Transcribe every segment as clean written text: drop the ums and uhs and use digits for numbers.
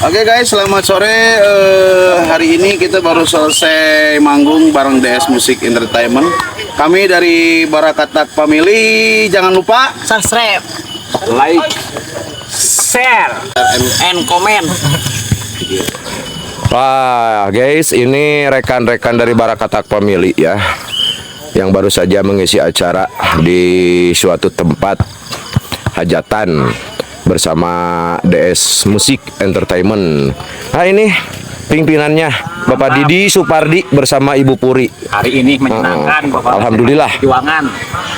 Oke guys, selamat sore. Hari ini kita baru selesai manggung bareng DS Music Entertainment. Kami dari Barakatak Family. Jangan lupa subscribe, like, share, and comment. Wah guys, ini rekan-rekan dari Barakatak Family ya, yang baru saja mengisi acara di suatu tempat hajatan bersama DS Music Entertainment. Nah ini pimpinannya Bapak Didi Supardi bersama Ibu Puri. Hari ini menyenangkan, Bapak. Alhamdulillah. Perjuangan.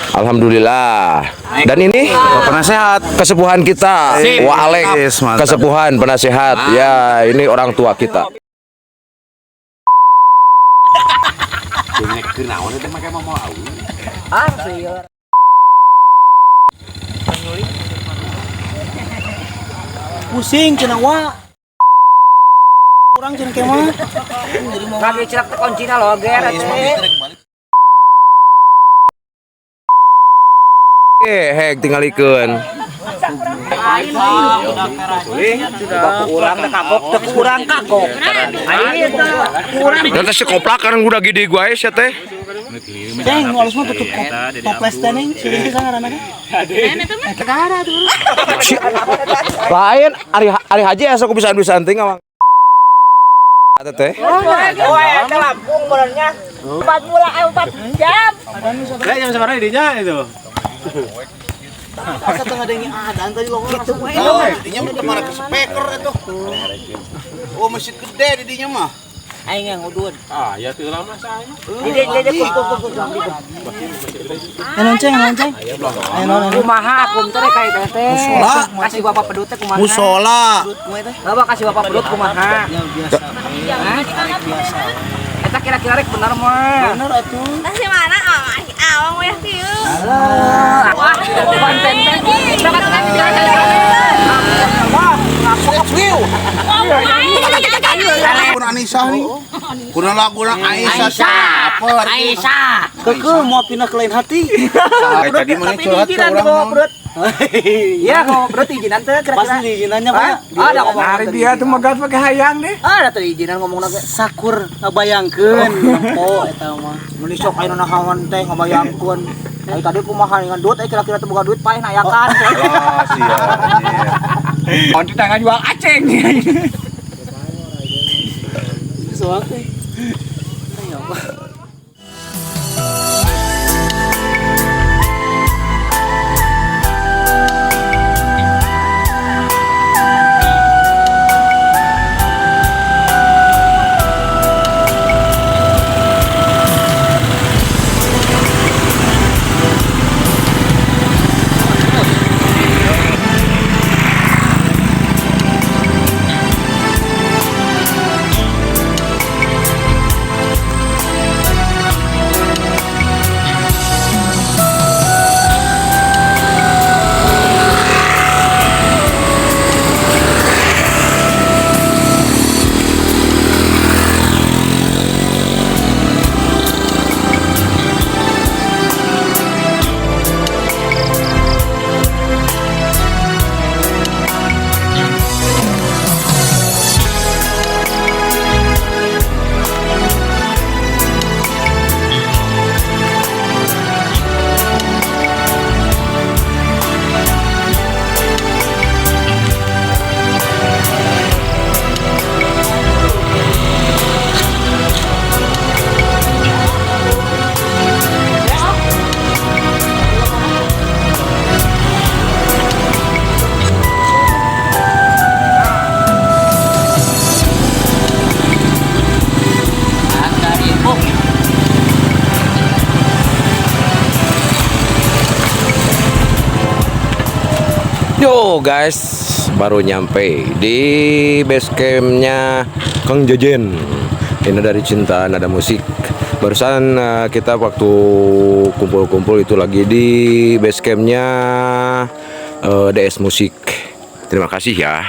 Alhamdulillah. Dan ini penasehat kesepuhan kita, Wah Alex, kesepuhan penasehat. Ya, ini orang tua kita. Pusing cenah wa. Kurang cenah kemah. Kami cerak kunci na loger Hek tinggalikeun. kurang kagok, kurang kagok. Nanti sekoplak kan udah gede gua ya teh. Ceng, halus mah tutup toples teh ning, sini sangarana kan. Tegara tuh. Lain ari haji esok bisa ting awang. Ada teh. Oh, ada Lampung benernya. 4 jam. Jam sebenarnya dinya itu. Asa tengah dengi adan tadi lo gitu we. didinya udah marah ke speaker itu. Oh, masjid gede didinya mah. Aing yang udun. Ah, ya teu lama saya. Ide kumpul. Lonceng. Ayo Kumaha akum teh kayak teh. Musola. Kasih Bapak pedut teh kumaha? Musola. Bapak kasih Bapak pedut kumaha? biasa. Biasa. Eta kira-kira rek bener mah. Bener atuh. Masih mana awang weh kieu. Wah, konten teh. Kuna Anissa nih. Kuna lagu Aisyah siapa? Aisyah. Keke mau pindah ke lain hati. Kayak tadi mana curhat ke orang mau. Iya, mau pedut izinan teh Pas kira-kira. diizinannya Pak. Ada ngomong. Hari dia tuh magat pakai hayang deh. Ada teh izinan ngomong lagi. Sakur ngabayangkeun. Oh eta mah. Mun sok aya nahawan teh ngabayangkeun. Ai tadi kumaha dengan duit kira-kira teu boga duit paeh nayakan. Oh, siap. Mau tangan jual aceng. Soal teh. Yo guys, baru nyampe di base campnya Kang Jejen. Ini dari Cinta Nada Musik. Barusan kita waktu kumpul-kumpul itu lagi di base campnya DS Musik. Terima kasih ya.